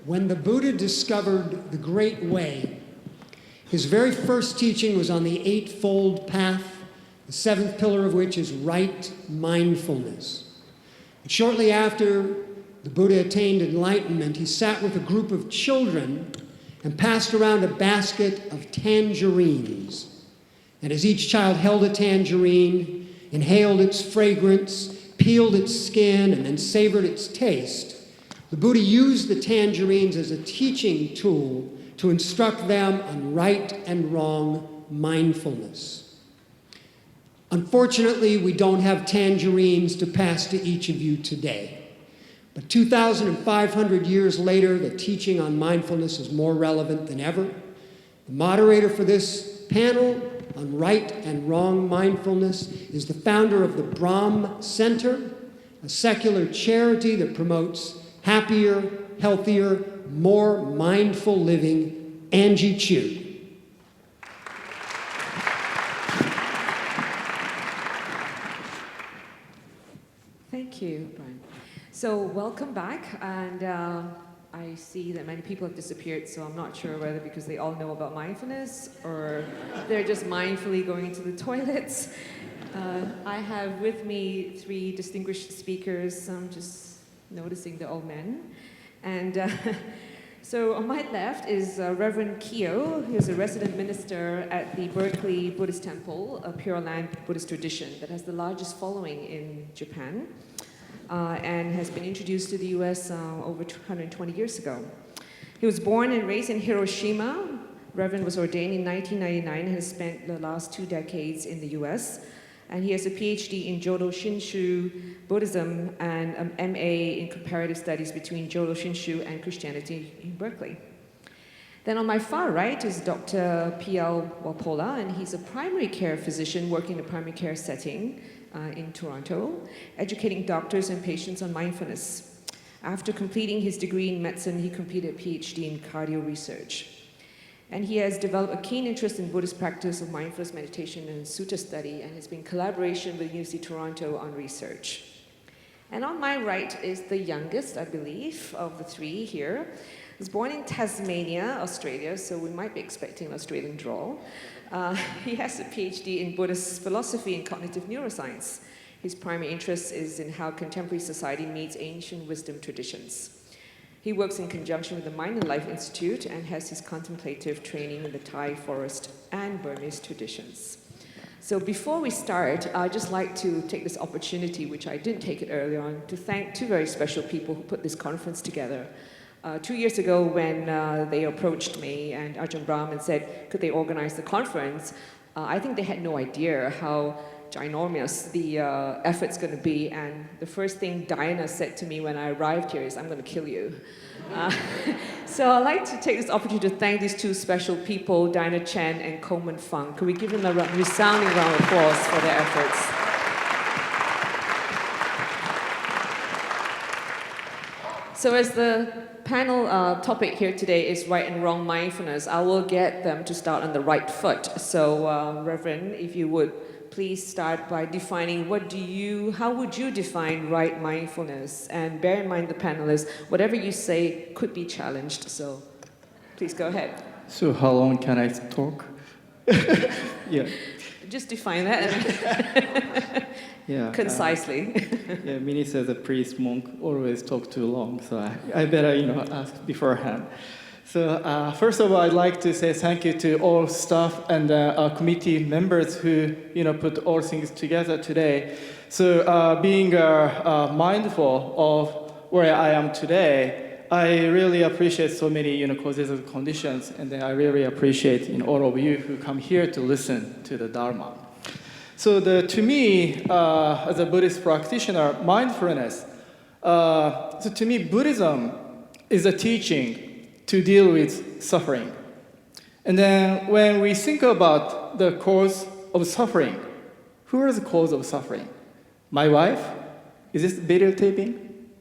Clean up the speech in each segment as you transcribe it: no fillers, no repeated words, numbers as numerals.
When the Buddha discovered the Great Way, his very first teaching was on the Eightfold Path, the seventh pillar of which is right mindfulness. And shortly after the Buddha attained enlightenment, he sat with a group of children and passed around a basket of tangerines. And as each child held a tangerine, inhaled its fragrance, peeled its skin, and then savored its taste, the Buddha used the tangerines as a teaching tool to instruct them on right and wrong mindfulness. Unfortunately, we don't have tangerines to pass to each of you today. But 2,500 years later, the teaching on mindfulness is more relevant than ever. The moderator for this panel on right and wrong mindfulness is the founder of the Brahm Center, a secular charity that promotes happier, healthier, more mindful living, Angie Chu. Thank you, Brian. So welcome back, and I see that many people have disappeared, so I'm not sure whether because they all know about mindfulness or they're just mindfully going into the toilets. I have with me three distinguished speakers. I'm just noticing they're all men. And so on my left is Reverend Kyo, who's a resident minister at the Berkeley Buddhist Temple, a Pure Land Buddhist tradition that has the largest following in Japan. And has been introduced to the US over 120 years ago. He was born and raised in Hiroshima. Reverend was ordained in 1999 and has spent the last 2 decades in the US. And he has a PhD in Jodo Shinshu Buddhism and an MA in comparative studies between Jodo Shinshu and Christianity in Berkeley. Then on my far right is Dr. P.L. Wapola, and he's a primary care physician working in a primary care setting in Toronto, educating doctors and patients on mindfulness. After completing his degree in medicine, he completed a PhD in cardio research. And he has developed a keen interest in Buddhist practice of mindfulness meditation and sutta study, and has been in collaboration with University of Toronto on research. And on my right is the youngest, I believe, of the three here. He was born in Tasmania, Australia, so we might be expecting an Australian drawl. He has a PhD in Buddhist philosophy and cognitive neuroscience. His primary interest is in how contemporary society meets ancient wisdom traditions. He works in conjunction with the Mind and Life Institute and has his contemplative training in the Thai forest and Burmese traditions. So before we start, I'd just like to take this opportunity, which I didn't take it earlier on, to thank two very special people who put this conference together. 2 years ago when they approached me and Ajahn Brahm and said, could they organize the conference, I think they had no idea how ginormous the effort's going to be. And the first thing Diana said to me when I arrived here is, I'm going to kill you. So I'd like to take this opportunity to thank these two special people, Diana Chen and Coleman Fung. Could we give them a resounding round of applause for their efforts? So as the panel topic here today is right and wrong mindfulness, I will get them to start on the right foot. So Reverend, if you would please start by defining how would you define right mindfulness? And bear in mind the panelists, whatever you say could be challenged, so please go ahead. So how long can I talk? Yeah. Just define that. Yeah. Concisely. Yeah, minister, the priest, monk always talk too long, so I better, ask beforehand. So first of all, I'd like to say thank you to all staff and our committee members who, put all things together today. So being mindful of where I am today, I really appreciate so many, causes and conditions, and then I really appreciate, all of you who come here to listen to the Dharma. So to me, as a Buddhist practitioner, mindfulness, so to me, Buddhism is a teaching to deal with suffering. And then when we think about the cause of suffering, who is the cause of suffering? My wife? Is this videotaping?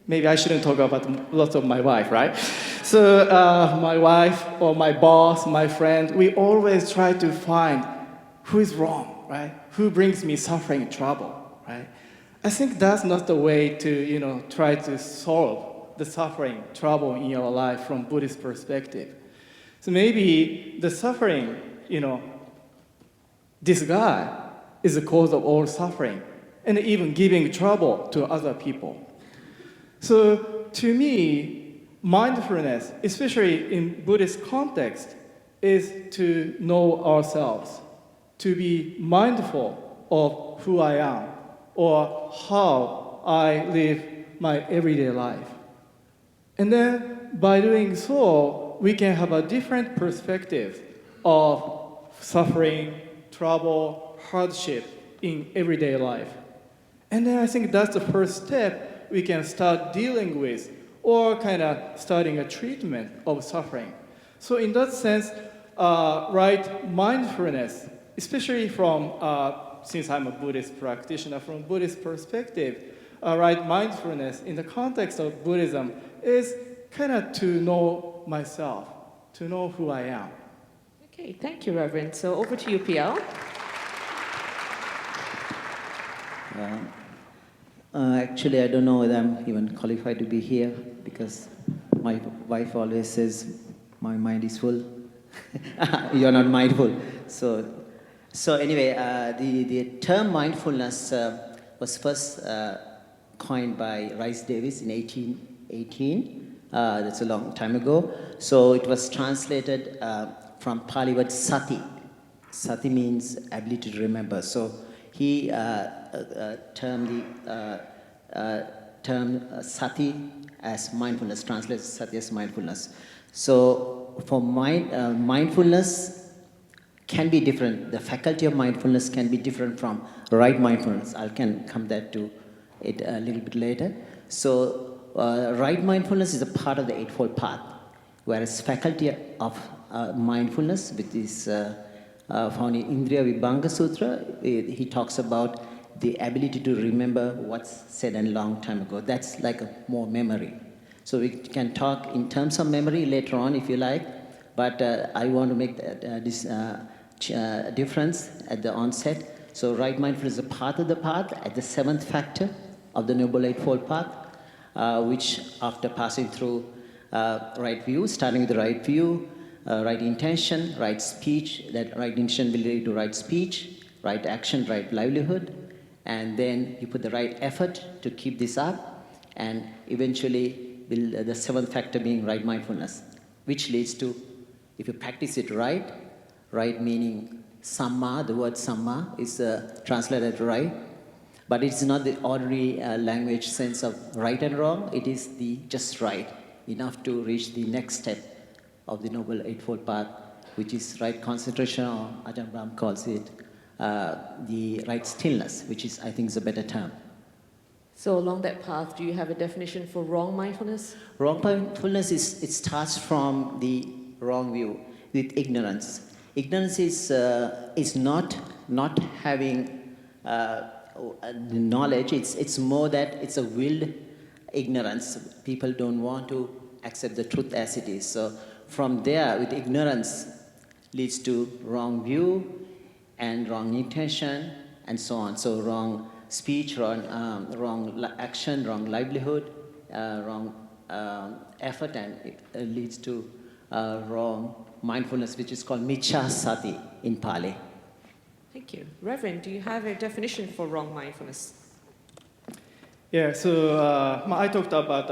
Maybe I shouldn't talk about lots of my wife, right? So my wife or my boss, my friend, we always try to find who is wrong, right? Who brings me suffering, trouble, right? I think that's not the way to, try to solve the suffering, trouble in your life from Buddhist perspective. So maybe the suffering, this guy is the cause of all suffering and even giving trouble to other people. So to me, mindfulness, especially in Buddhist context, is to know ourselves, to be mindful of who I am or how I live my everyday life. And then by doing so, we can have a different perspective of suffering, trouble, hardship in everyday life. And then I think that's the first step we can start dealing with or kind of starting a treatment of suffering. So in that sense, right mindfulness, especially from, since I'm a Buddhist practitioner, from Buddhist perspective, right mindfulness in the context of Buddhism is kind of to know myself, to know who I am. Okay, thank you, Reverend. So over to you, PL. Actually, I don't know whether I'm even qualified to be here because my wife always says my mind is full. You're not mindful. So anyway, the term mindfulness was first coined by Rice Davis in 1818. That's a long time ago. So it was translated from Pali word sati. Sati means ability to remember. So he termed sati as mindfulness, translates sati as mindfulness. So for mindfulness can be different. The faculty of mindfulness can be different from right mindfulness. I can come back to it a little bit later. So right mindfulness is a part of the Eightfold Path, whereas faculty of mindfulness, which is found in Indriya Vibhanga Sutra, he talks about the ability to remember what's said a long time ago. That's like a more memory. So we can talk in terms of memory later on if you like, but I want to make this difference at the onset. So right mindfulness is a part of the path at the seventh factor of the Noble Eightfold Path, which after passing through right view, starting with the right view, right intention, right speech, that right intention will lead to right speech, right action, right livelihood, and then you put the right effort to keep this up, and eventually the seventh factor being right mindfulness, which leads to, if you practice it right, right meaning samma, the word samma is translated right, but it's not the ordinary language sense of right and wrong, it is the just right, enough to reach the next step of the Noble Eightfold Path, which is right concentration, or Ajahn Brahm calls it the right stillness, which is, I think, is a better term. So along that path, do you have a definition for wrong mindfulness? Wrong mindfulness it starts from the wrong view with ignorance. Ignorance is not having knowledge. It's more that it's a willed ignorance. People don't want to accept the truth as it is. So from there, with ignorance, leads to wrong view and wrong intention and so on. So wrong speech, wrong action, wrong livelihood, wrong effort, and it leads to wrong mindfulness, which is called miccha sati in Pali. Thank you. Reverend, do you have a definition for wrong mindfulness? Yeah, so I talked about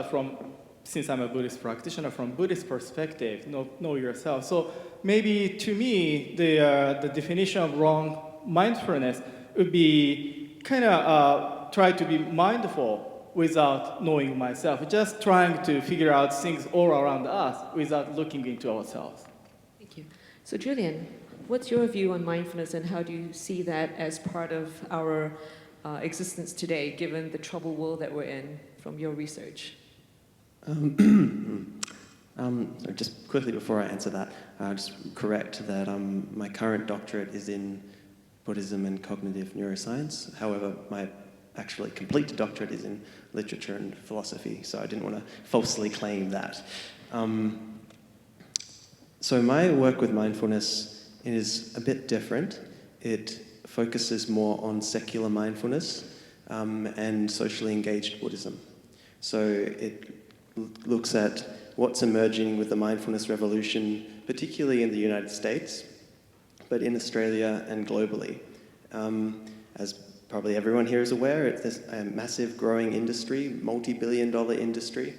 since I'm a Buddhist practitioner, from Buddhist perspective, know yourself. So maybe to me, the definition of wrong mindfulness would be kind of try to be mindful without knowing myself, just trying to figure out things all around us without looking into ourselves. Thank you. So Julian, what's your view on mindfulness and how do you see that as part of our existence today, given the troubled world that we're in from your research? Just quickly before I answer that, just correct that my current doctorate is in Buddhism and cognitive neuroscience. However, my actually complete doctorate is in literature and philosophy, so I didn't want to falsely claim that. So my work with mindfulness is a bit different. It focuses more on secular mindfulness and socially engaged Buddhism. So it looks at what's emerging with the mindfulness revolution, particularly in the United States, but in Australia and globally. As probably everyone here is aware, it's a massive growing industry, multi-billion-dollar industry,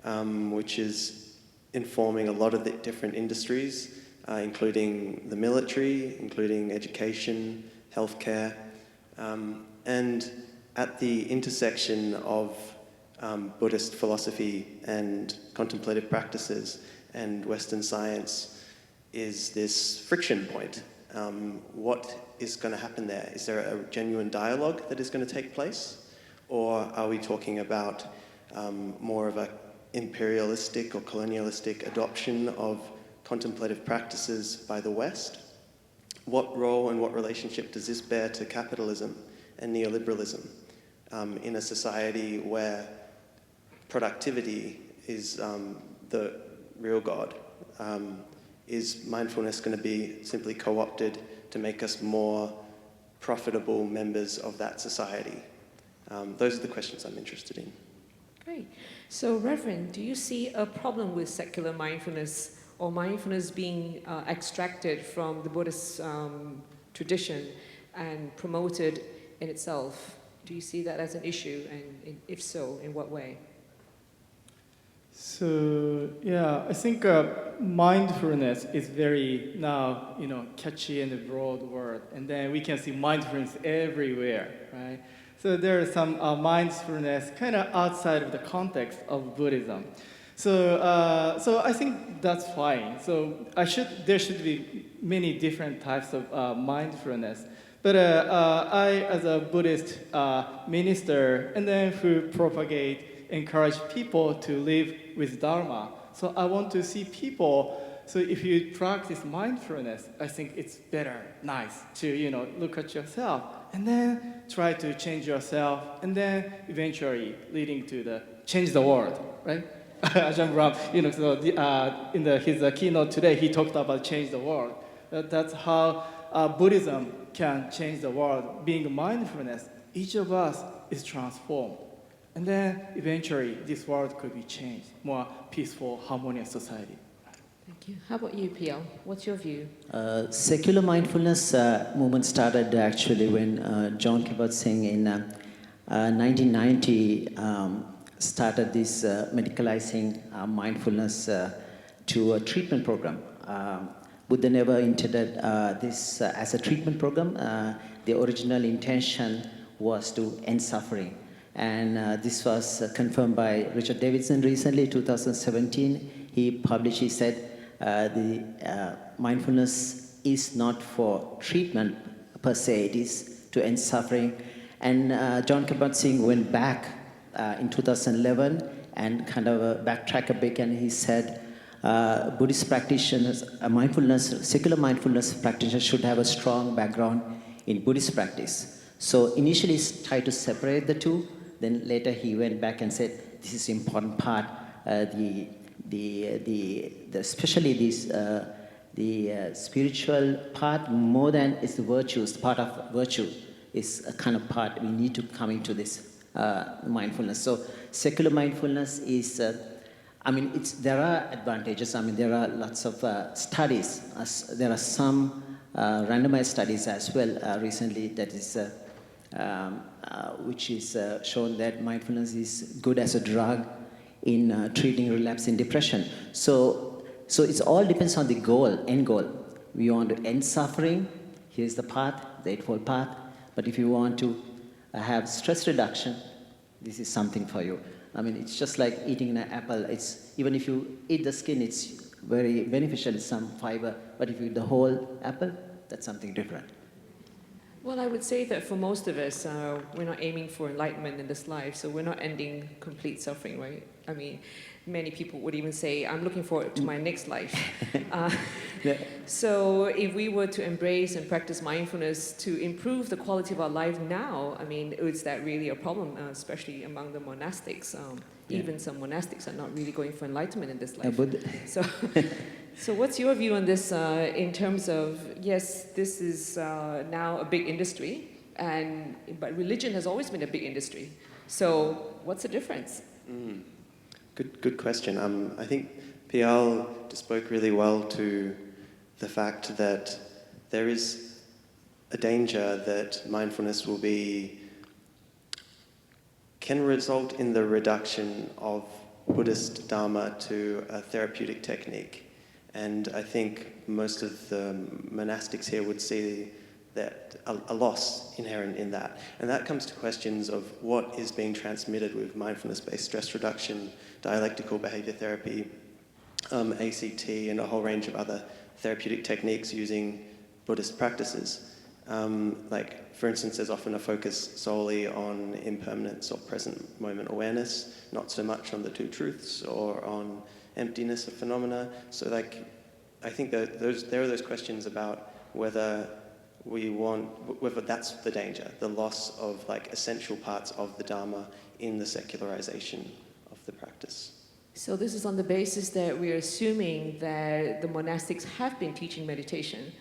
which is informing a lot of the different industries, including the military, including education, healthcare, and at the intersection of Buddhist philosophy and contemplative practices and Western science is this friction point. What is going to happen there? Is there a genuine dialogue that is going to take place? Or are we talking about more of an imperialistic or colonialistic adoption of contemplative practices by the West? What role and what relationship does this bear to capitalism and neoliberalism in a society where productivity is the real God? Is mindfulness going to be simply co-opted to make us more profitable members of that society? Those are the questions I'm interested in. Great. So, Reverend, do you see a problem with secular mindfulness or mindfulness being extracted from the Buddhist tradition and promoted in itself? Do you see that as an issue, and if so, in what way? So yeah, I think mindfulness is very now catchy and a broad word, and then we can see mindfulness everywhere, right? So there is some mindfulness kind of outside of the context of Buddhism. So I think that's fine. So there should be many different types of mindfulness. But I, as a Buddhist minister, and then who encourage people to live with Dharma. So I want to see people. So if you practice mindfulness, I think it's nice to look at yourself and then try to change yourself, and then eventually leading to change the world, right? Ajahn Brahm, in his keynote today, he talked about change the world. That's how Buddhism can change the world. Being mindfulness, each of us is transformed. And then eventually this world could be changed, more peaceful, harmonious society. Thank you. How about you, PL? What's your view? Secular mindfulness movement started actually when John Kabat-Zinn in 1990 started this medicalizing mindfulness to a treatment program. Buddha never intended this as a treatment program. The original intention was to end suffering. And this was confirmed by Richard Davidson recently, 2017. He said, the mindfulness is not for treatment per se, it is to end suffering. And John Kabat-Zinn went back in 2011 and kind of backtracked a bit, and he said, Buddhist practitioners, secular mindfulness practitioners should have a strong background in Buddhist practice. So initially he tried to separate the two. Then later he went back and said, this is an important part, especially the spiritual part, more than is the virtues, part of virtue is a kind of part we need to come into this mindfulness. So secular mindfulness is, there are advantages. There are lots of studies. There are some randomized studies as well recently that is which is shown that mindfulness is good as a drug in treating relapse in depression. So it all depends on the end goal. We want to end suffering, here's the path, the Eightfold Path. But if you want to have stress reduction, this is something for you. It's just like eating an apple. Even if you eat the skin, it's very beneficial, it's some fiber. But if you eat the whole apple, that's something different. Well, I would say that for most of us, we're not aiming for enlightenment in this life, so we're not ending complete suffering, right? Many people would even say, I'm looking forward to my next life. So if we were to embrace and practice mindfulness to improve the quality of our life now, is that really a problem, especially among the monastics? Even some monastics are not really going for enlightenment in this life. So what's your view on this in terms of, yes, this is now a big industry, but religion has always been a big industry. So what's the difference? Good question. I think Pial spoke really well to the fact that there is a danger that mindfulness can result in the reduction of Buddhist Dharma to a therapeutic technique. And I think most of the monastics here would see that a loss inherent in that. And that comes to questions of what is being transmitted with mindfulness-based stress reduction, dialectical behavior therapy, ACT, and a whole range of other therapeutic techniques using Buddhist practices. Like, for instance, there's often a focus solely on impermanence or present moment awareness, not so much on the two truths or on emptiness of phenomena. So, like, I think that there are those questions about whether that's the danger, the loss of like essential parts of the Dharma in the secularization of the practice. So this is on the basis that we're assuming that the monastics have been teaching meditation,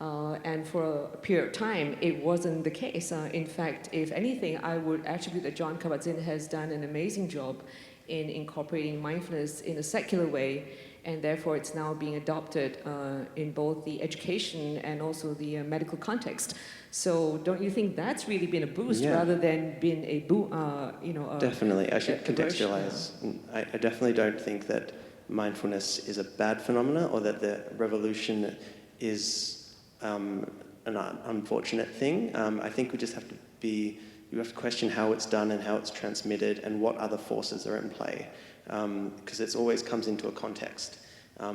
and for a period of time, it wasn't the case. In fact, if anything, I would attribute that John Kabat-Zinn has done an amazing job in incorporating mindfulness in a secular way, and therefore it's now being adopted in both the education and also the medical context. So don't you think that's really been a boost rather than been a Definitely, I should contextualize. I definitely don't think that mindfulness is a bad phenomenon or that the revolution is an unfortunate thing. I think we just have you have to question how it's done and how it's transmitted and what other forces are in play, because it always comes into a context. I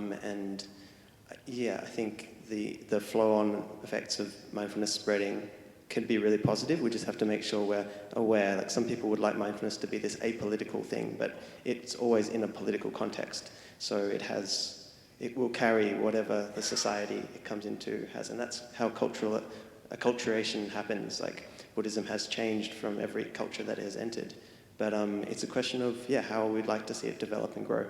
think the flow-on effects of mindfulness spreading can be really positive. We just have to make sure we're aware. Like, some people would like mindfulness to be this apolitical thing, but it's always in a political context. So it will carry whatever the society it comes into has, and that's how acculturation happens. Like, Buddhism has changed from every culture that it has entered, but it's a question of how we'd like to see it develop and grow.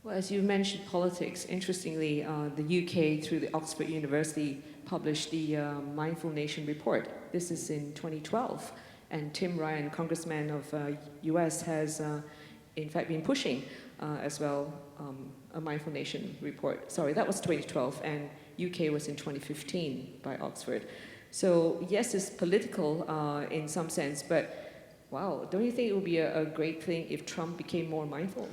Well, as you mentioned politics, interestingly, the UK through the Oxford University published the Mindful Nation report. This is in 2012, and Tim Ryan, Congressman of US, has in fact been pushing as well a Mindful Nation report. Sorry, that was 2012, and UK was in 2015 by Oxford. So yes, it's political in some sense, but wow, don't you think it would be a great thing if Trump became more mindful?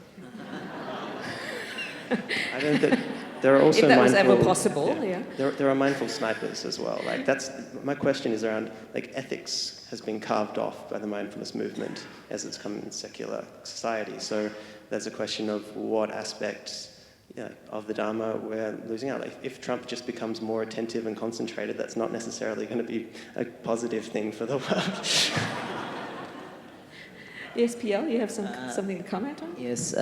I don't think there are also if that mindful, was ever possible, There are mindful snipers as well. Like, that's my question is around, like, ethics has been carved off by the mindfulness movement as it's come in secular society. So there's a question of what aspects of the Dharma we're losing out. Like, if Trump just becomes more attentive and concentrated, that's not necessarily going to be a positive thing for the world. Yes, PL, you have something to comment on? Yes,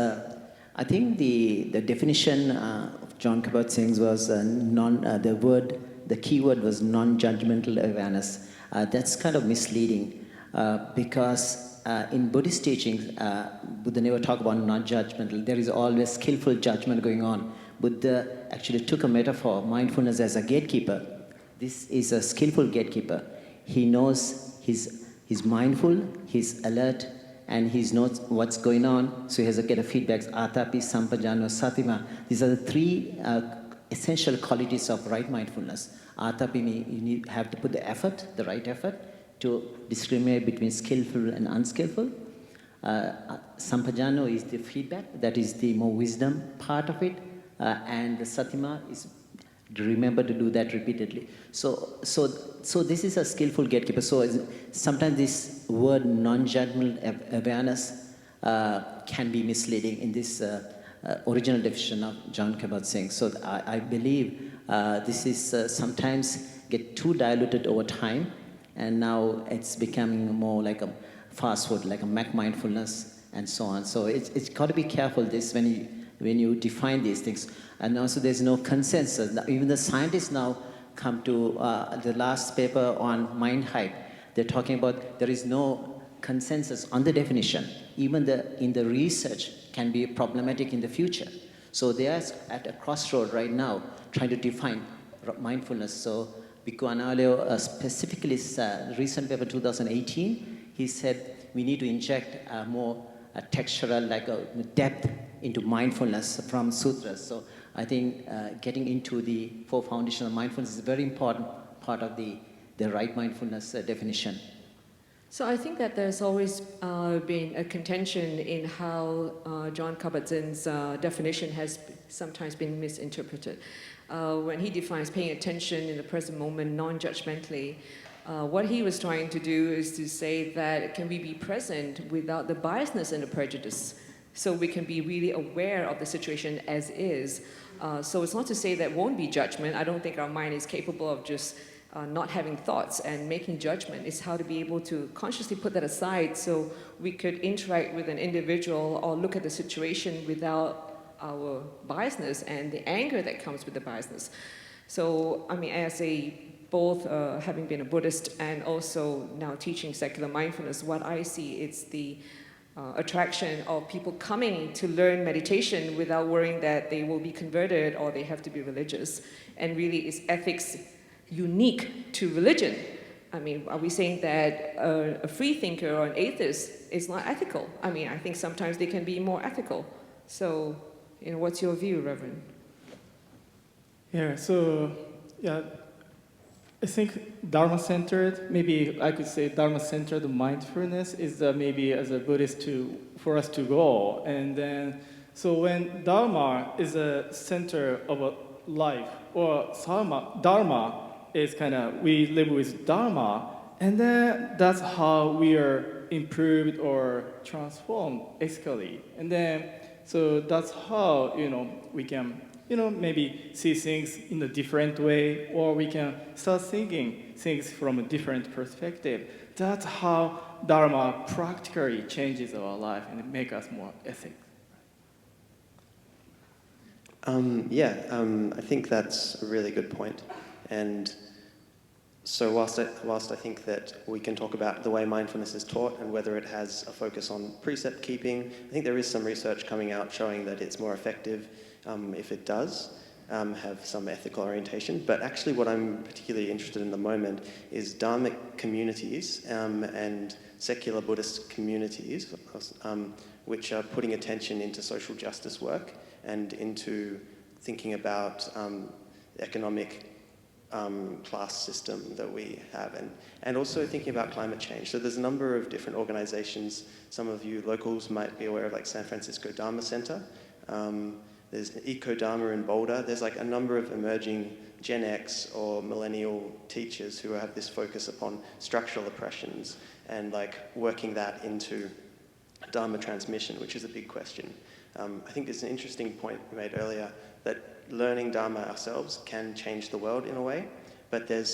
I think the definition of John Kabat-Zinn's was the key word was non-judgmental awareness. That's kind of misleading because in Buddhist teachings, Buddha never talk about non-judgmental. There is always skillful judgment going on. Buddha actually took a metaphor, mindfulness as a gatekeeper. This is a skillful gatekeeper. He knows he's mindful, he's alert, and he knows what's going on, so he has to get a feedback. Atapi, Sampajano, Satima. These are the three essential qualities of right mindfulness. Atapi, you have to put the effort, the right effort, to discriminate between skillful and unskillful. Sampajano is the feedback, that is the more wisdom part of it, and the Satima is remember to do that repeatedly. So this is a skillful gatekeeper. So sometimes this word non-judgmental awareness can be misleading in this original definition of John Kabat-Zinn. So I believe this is sometimes get too diluted over time, and now it's becoming more like a fast food, like a Mac mindfulness and so on. So it's got to be careful this when you define these things. And also there's no consensus. Even the scientists now come to the last paper on mind hype. They're talking about there is no consensus on the definition. Even in the research can be problematic in the future. So they are at a crossroad right now trying to define mindfulness. So Bhikkhu Analeo specifically recent paper 2018, he said we need to inject more a textural, like a depth into mindfulness from sutras. So I think getting into the four foundations of mindfulness is a very important part of the right mindfulness definition. So I think that there's always been a contention in how John Kabat-Zinn's definition has sometimes been misinterpreted. When he defines paying attention in the present moment non-judgmentally, what he was trying to do is to say that can we be present without the biasness and the prejudice, so we can be really aware of the situation as is. So it's not to say that won't be judgment. I don't think our mind is capable of just not having thoughts and making judgment. It's how to be able to consciously put that aside so we could interact with an individual or look at the situation without our biasness and the anger that comes with the biasness. So, I mean, as both having been a Buddhist and also now teaching secular mindfulness, what I see it's the attraction of people coming to learn meditation without worrying that they will be converted or they have to be religious. And really, is ethics unique to religion? I mean, are we saying that a free thinker or an atheist is not ethical? I mean, I think sometimes they can be more ethical. So, what's your view, Reverend? Yeah, so, yeah, I think Dharma-centered, maybe I could say Dharma-centered mindfulness is maybe as a Buddhist for us to go. And then, so when Dharma is a center of a life, or Dharma is kind of, we live with Dharma, and then that's how we are improved or transformed ethically. And then, so that's how, we can, maybe see things in a different way, or we can start thinking things from a different perspective. That's how Dharma practically changes our life and make us more ethical. I think that's a really good point. And so whilst I think that we can talk about the way mindfulness is taught and whether it has a focus on precept keeping, I think there is some research coming out showing that it's more effective if it does have some ethical orientation. But actually what I'm particularly interested in at the moment is Dharmic communities and secular Buddhist communities which are putting attention into social justice work and into thinking about the economic class system that we have, and also thinking about climate change. So there's a number of different organizations. Some of you locals might be aware of, like San Francisco Dharma Center. There's Eco Dharma in Boulder. There's like a number of emerging Gen X or millennial teachers who have this focus upon structural oppressions and like working that into Dharma transmission, which is a big question. I think there's an interesting point we made earlier that learning Dharma ourselves can change the world in a way, but there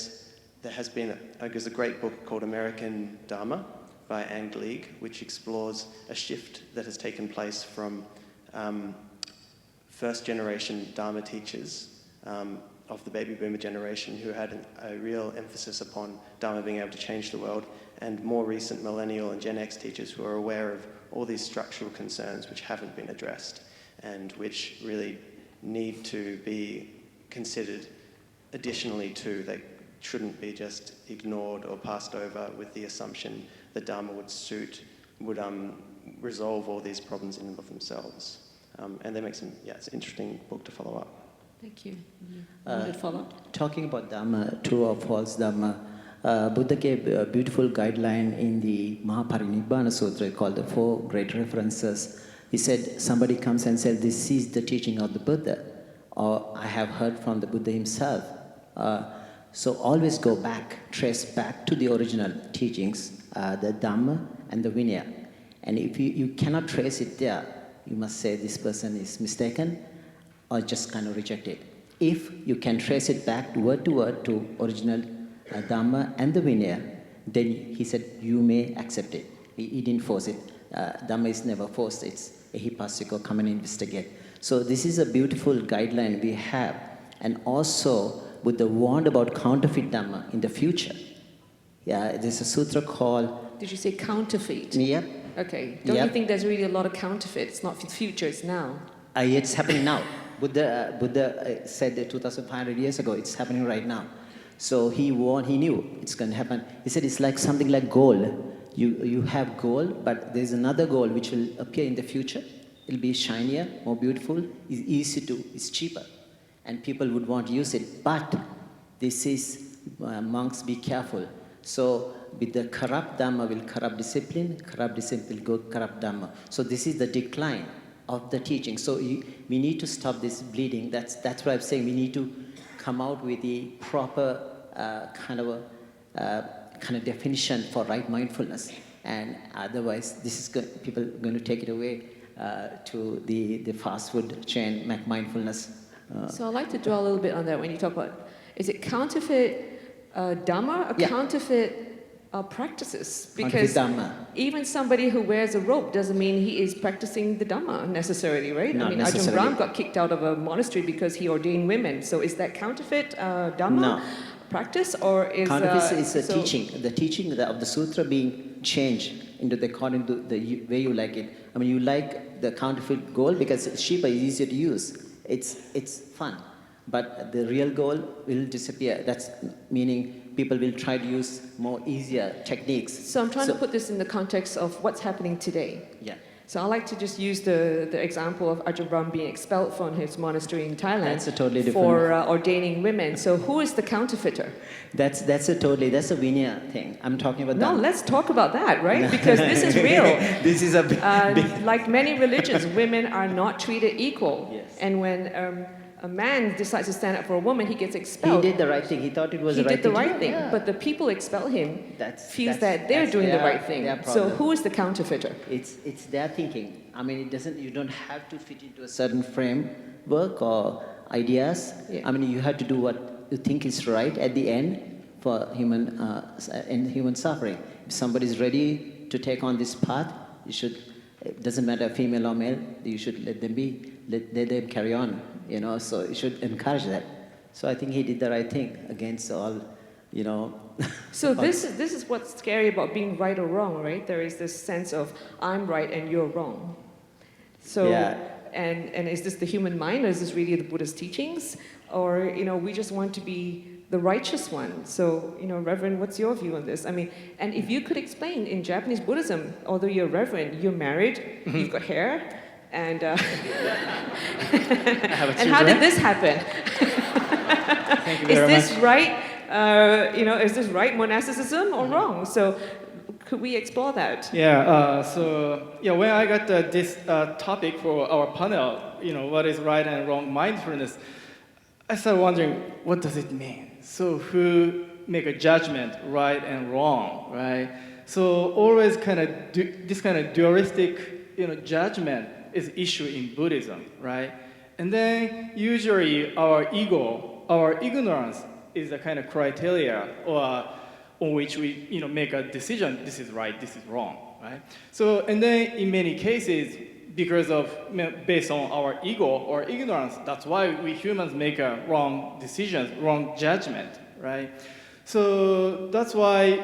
has been there's a great book called American Dharma by Ang League, which explores a shift that has taken place from first generation Dharma teachers of the baby boomer generation who had a real emphasis upon Dharma being able to change the world, and more recent millennial and Gen X teachers who are aware of all these structural concerns which haven't been addressed and which really need to be considered additionally to. They shouldn't be just ignored or passed over with the assumption that Dharma would resolve all these problems in and of themselves. And they make it's an interesting book to follow up. Thank you. Wanted to follow up? Talking about Dharma, true or false Dharma, Buddha gave a beautiful guideline in the Mahaparinibbana Sutra called the Four Great References. He said, somebody comes and says, this is the teaching of the Buddha, or I have heard from the Buddha himself. So always go back, trace back to the original teachings, the Dhamma and the Vinaya. And if you cannot trace it there, you must say this person is mistaken or just kind of reject it. If you can trace it back word to original Dhamma and the Vinaya, then he said you may accept it. He didn't force it. Dhamma is never forced. It's a hipasiko, come and investigate. So this is a beautiful guideline we have. And also with the warned about counterfeit Dhamma in the future. Yeah, there's a sutra called... Did you say counterfeit? Yep. Okay. Don't you think there's really a lot of counterfeit? It's not future, it's now. It's happening now. Buddha said that 2,500 years ago, it's happening right now. So he warned, he knew it's going to happen. He said it's like something like gold. you have gold, but there's another gold which will appear in the future. It'll be shinier, more beautiful, is easy to, it's cheaper, and people would want to use it. But this is, monks, be careful. So with the corrupt Dhamma will corrupt discipline will go corrupt Dhamma. So this is the decline of the teaching. So we need to stop this bleeding. That's what I'm saying. We need to come out with the proper kind of definition for right mindfulness. And otherwise, people are going to take it away to the fast food chain mindfulness. So I'd like to dwell a little bit on that when you talk about, is it counterfeit Dhamma or counterfeit practices? Because even somebody who wears a robe doesn't mean he is practicing the Dhamma necessarily, right? Not I mean, necessarily. Ajahn Brahm got kicked out of a monastery because he ordained women. So is that counterfeit Dhamma practice, or is counterfeit is the teaching of the sutra being changed into according to the way you like it. I mean, you like the counterfeit gold because Shiva is easier to use. It's fun, but the real gold will disappear. That's meaning people will try to use more easier techniques. So I'm trying to put this in the context of what's happening today. Yeah. So I like to just use the example of Ajahn Brahm being expelled from his monastery in Thailand. That's a totally different for ordaining women. So who is the counterfeiter? That's a Vinaya thing. I'm talking about that. No, let's talk about that, right? Because this is real. This is a big, like many religions, women are not treated equal. Yes. And when a man decides to stand up for a woman, he gets expelled. He did the right thing. He thought it was he the right did the thing. right thing, Yeah. but the people expel him. Feels that they're that's doing the their- right thing. their So problem. who is the counterfeiter? It's their thinking. I mean, you don't have to fit into a certain framework or ideas. Yeah. I mean, you have to do what you think is right at the end for human suffering. If somebody is ready to take on this path, you should. It doesn't matter female or male. You should let them be. Let them carry on. So you should encourage that. So I think he did the right thing against all. So this is what's scary about being right or wrong, right? There is this sense of I'm right and you're wrong. So Yeah. and is this the human mind, or is this really the Buddha's teachings, or we just want to be the righteous one? So Reverend, what's your view on this? I mean, and if you could explain in Japanese Buddhism, although you're Reverend, you're married, you've got hair, and I have a and how did children. this happen? Thank you Is very this much. right? Is this right monasticism or wrong? So, could we explore that? Yeah, when I got this topic for our panel, what is right and wrong mindfulness, I started wondering, what does it mean? So who make a judgment, right and wrong, right? So always this kind of dualistic, judgment is issue in Buddhism, right? And then usually our ego, our ignorance is a kind of criteria on which we make a decision, this is right, this is wrong, right? So, and then in many cases, because of, based on our ego or ignorance, that's why we humans make a wrong decisions, wrong judgment, right? So that's why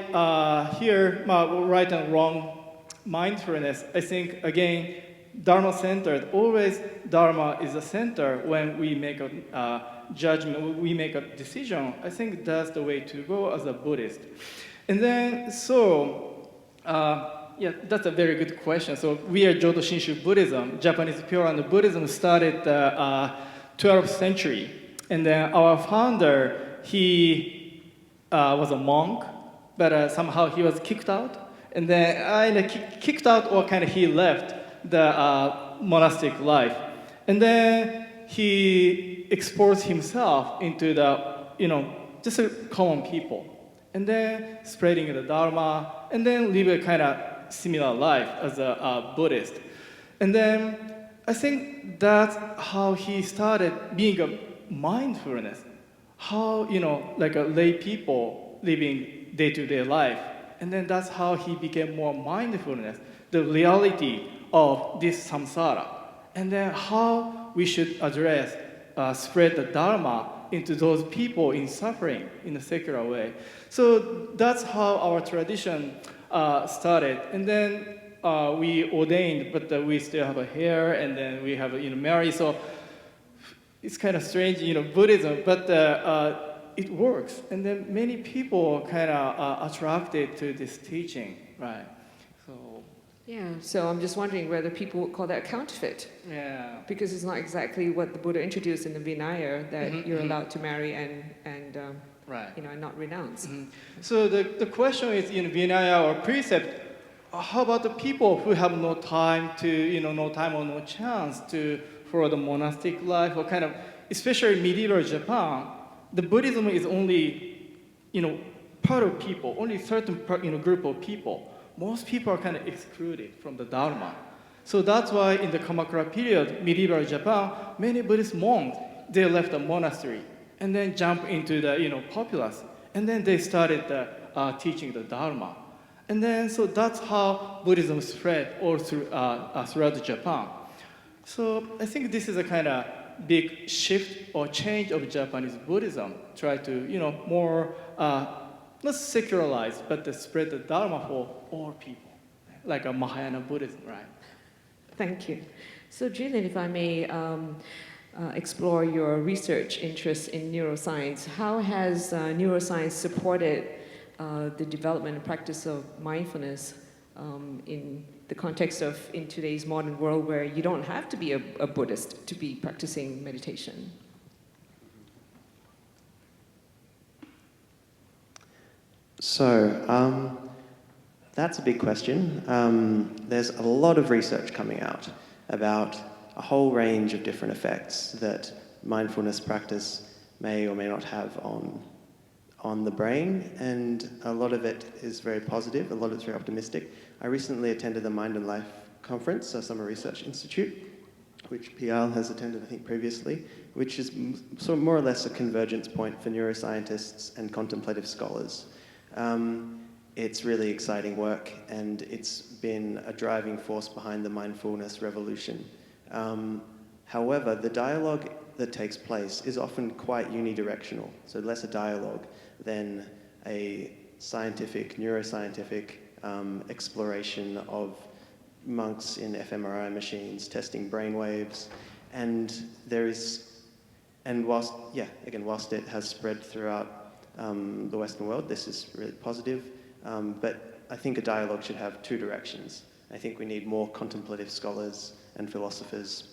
here, right and wrong mindfulness, I think, again, Dharma-centered, always Dharma is the center when we make a judgment, we make a decision. I think that's the way to go as a Buddhist. And then, that's a very good question. So we are Jodo Shinshu Buddhism. Japanese Pure Land Buddhism started 12th century. And then our founder, he was a monk, but somehow he was kicked out. And then kicked out, or he left the monastic life. And then he exposed himself into the, just a common people. And then spreading the Dharma, and then live a kind of similar life as a Buddhist. And then I think that's how he started being a mindfulness. How, like a lay people living day-to-day life. And then that's how he became more mindfulness, the reality of this samsara. And then how we should address, spread the Dharma into those people in suffering in a secular way. So that's how our tradition started. And then we ordained, but we still have a hair, and then we have marry. So it's kind of strange, Buddhism, but it works. And then many people kind of attracted to this teaching, right? So, Yeah, so I'm just wondering whether people would call that counterfeit, yeah. because it's not exactly what the Buddha introduced in the Vinaya, that Mhm, you're mhm. allowed to marry and Right. and not renounce. So the question is in Vinaya or precept, how about the people who have no time to, no time or no chance to follow the monastic life or kind of, especially medieval Japan, the Buddhism is only, part of people, only certain group of people. Most people are kind of excluded from the Dharma. So that's why in the Kamakura period, medieval Japan, many Buddhist monks, they left the monastery and then jump into the populace, and then they started teaching the Dharma, and then so that's how Buddhism spread all throughout Japan. So I think this is a kind of big shift or change of Japanese Buddhism. Try to more not secularize, but to spread the Dharma for all people, like a Mahayana Buddhism, right? Thank you. So Julian, if I may explore your research interest in neuroscience, how has neuroscience supported the development and practice of mindfulness in the context of in today's modern world where you don't have to be a Buddhist to be practicing meditation? So, that's a big question. There's a lot of research coming out about a whole range of different effects that mindfulness practice may or may not have on the brain, and a lot of it is very positive, a lot of it's very optimistic. I recently attended the Mind and Life conference, a Summer Research Institute, which Pial has attended, I think, previously, which is sort of more or less a convergence point for neuroscientists and contemplative scholars. It's really exciting work, and it's been a driving force behind the mindfulness revolution. However, the dialogue that takes place is often quite unidirectional, so less a dialogue than a scientific, neuroscientific exploration of monks in fMRI machines testing brainwaves, and whilst it has spread throughout the Western world, this is really positive, but I think a dialogue should have two directions. I think we need more contemplative scholars and philosophers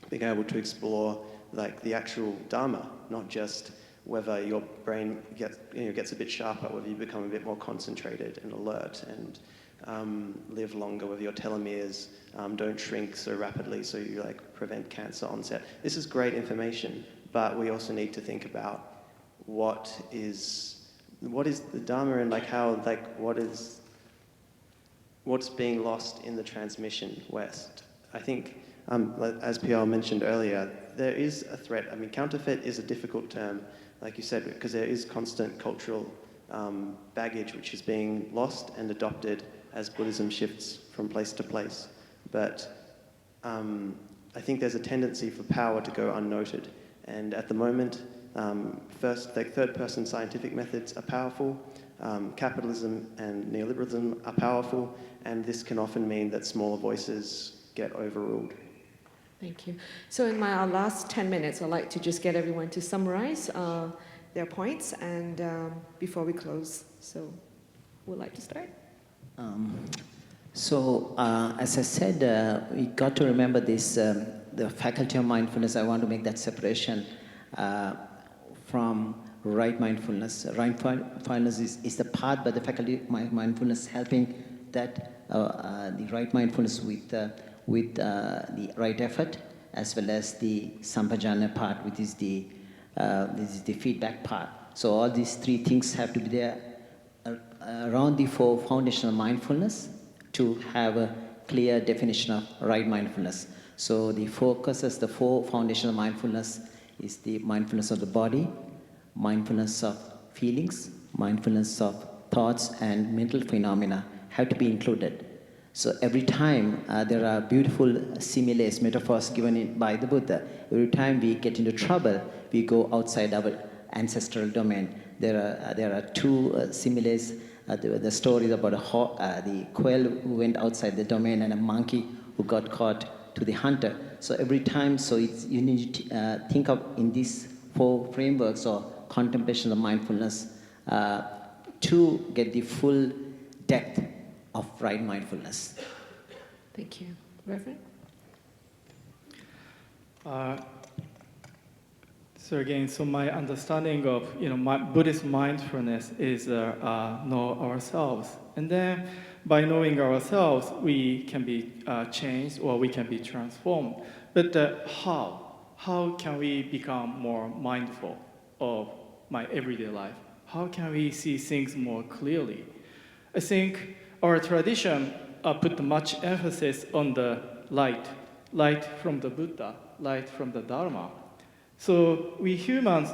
being able to explore like the actual Dharma, not just whether your brain gets a bit sharper, whether you become a bit more concentrated and alert and live longer, whether your telomeres don't shrink so rapidly so you like prevent cancer onset. This is great information, but we also need to think about what is the Dharma and like how like what's being lost in the transmission west. I think, as Pial mentioned earlier, there is a threat. I mean, counterfeit is a difficult term, like you said, because there is constant cultural baggage which is being lost and adopted as Buddhism shifts from place to place. But I think there's a tendency for power to go unnoted. And at the moment, third-person scientific methods are powerful, capitalism and neoliberalism are powerful, and this can often mean that smaller voices get overruled. Thank you. So in my last 10 minutes, I'd like to just get everyone to summarize their points and before we close. So who would like to start? As I said, we got to remember this, the faculty of mindfulness. I want to make that separation from right mindfulness. Right mindfulness is the path, but the faculty of mindfulness helping that the right mindfulness with the right effort, as well as the sampajana part, which is the feedback part. So all these three things have to be there around the four foundational mindfulness to have a clear definition of right mindfulness. So the four foundational mindfulness is the mindfulness of the body, mindfulness of feelings, mindfulness of thoughts, and mental phenomena have to be included. So every time there are beautiful similes, metaphors given by the Buddha. Every time we get into trouble, we go outside our ancestral domain. There are two similes. The story is about the quail who went outside the domain and a monkey who got caught to the hunter. So every time, you need to think of in these four frameworks or contemplation of mindfulness to get the full depth of right mindfulness. Thank you. Reverend? So again, so my understanding of my Buddhist mindfulness is know ourselves, and then by knowing ourselves, we can be changed or we can be transformed. But how can we become more mindful of my everyday life? How can we see things more clearly? I think our tradition put much emphasis on the light from the Buddha, light from the Dharma. So we humans,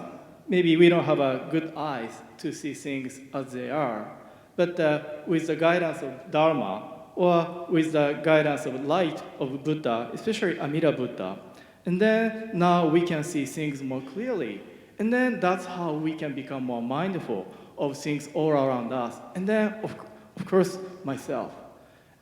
maybe we don't have a good eyes to see things as they are, but with the guidance of Dharma or with the guidance of light of Buddha, especially Amida Buddha, and then now we can see things more clearly. And then that's how we can become more mindful of things all around us. And then, of course, myself.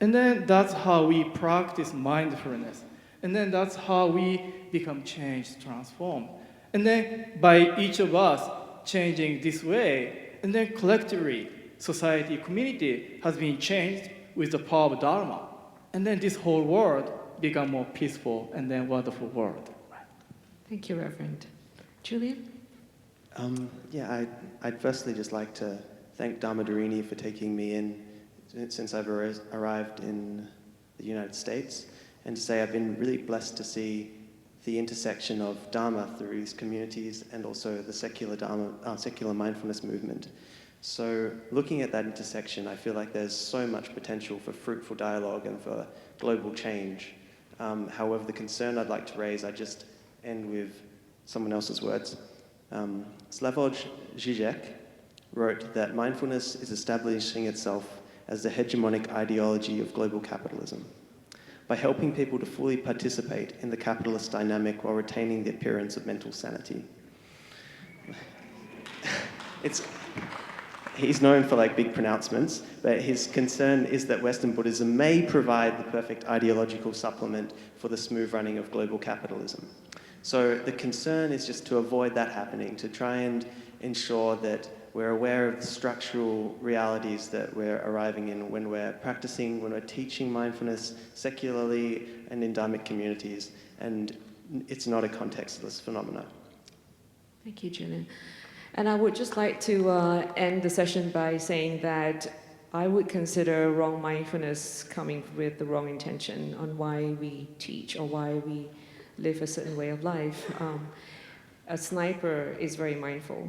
And then that's how we practice mindfulness. And then that's how we become changed, transformed. And then by each of us changing this way, and then collectively, society, community has been changed with the power of Dharma. And then this whole world become more peaceful and then wonderful world. Thank you, Reverend. Julian? I'd firstly just like to thank Dharmadarini for taking me in since I've arrived in the United States, and to say I've been really blessed to see the intersection of Dharma through these communities and also the secular mindfulness movement. So looking at that intersection, I feel like there's so much potential for fruitful dialogue and for global change. However, the concern I'd like to raise, I just end with someone else's words. Slavoj Žižek wrote that mindfulness is establishing itself as the hegemonic ideology of global capitalism, by helping people to fully participate in the capitalist dynamic while retaining the appearance of mental sanity. He's known for big pronouncements, but his concern is that Western Buddhism may provide the perfect ideological supplement for the smooth running of global capitalism. So the concern is just to avoid that happening, to try and ensure that we're aware of the structural realities that we're arriving in when we're practicing, when we're teaching mindfulness secularly and in Dharmic communities, and it's not a contextless phenomenon. Thank you, Julian. And I would just like to end the session by saying that I would consider wrong mindfulness coming with the wrong intention on why we teach or why we live a certain way of life. A sniper is very mindful.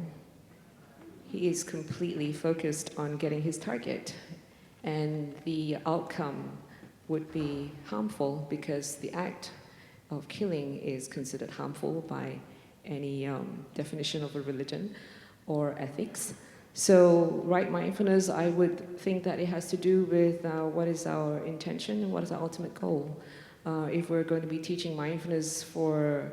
He is completely focused on getting his target, and the outcome would be harmful because the act of killing is considered harmful by any definition of a religion or ethics. So right mindfulness, I would think that it has to do with what is our intention and what is our ultimate goal. If we're going to be teaching mindfulness for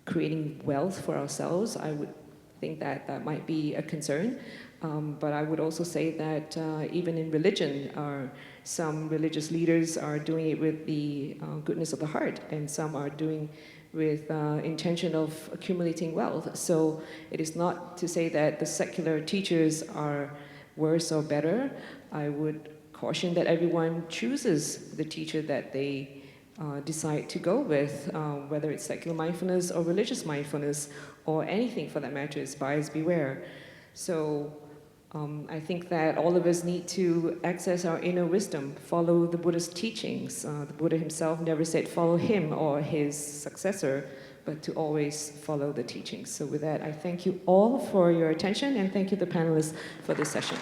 creating wealth for ourselves, I would think that that might be a concern. But I would also say that even in religion, some religious leaders are doing it with the goodness of the heart, and some are doing with intention of accumulating wealth. So it is not to say that the secular teachers are worse or better. I would caution that everyone chooses the teacher that they decide to go with, whether it's secular mindfulness or religious mindfulness or anything for that matter. Is buyers beware. So I think that all of us need to access our inner wisdom, follow the Buddha's teachings. The Buddha himself never said follow him or his successor, but to always follow the teachings. So with that, I thank you all for your attention, and thank you the panelists for this session.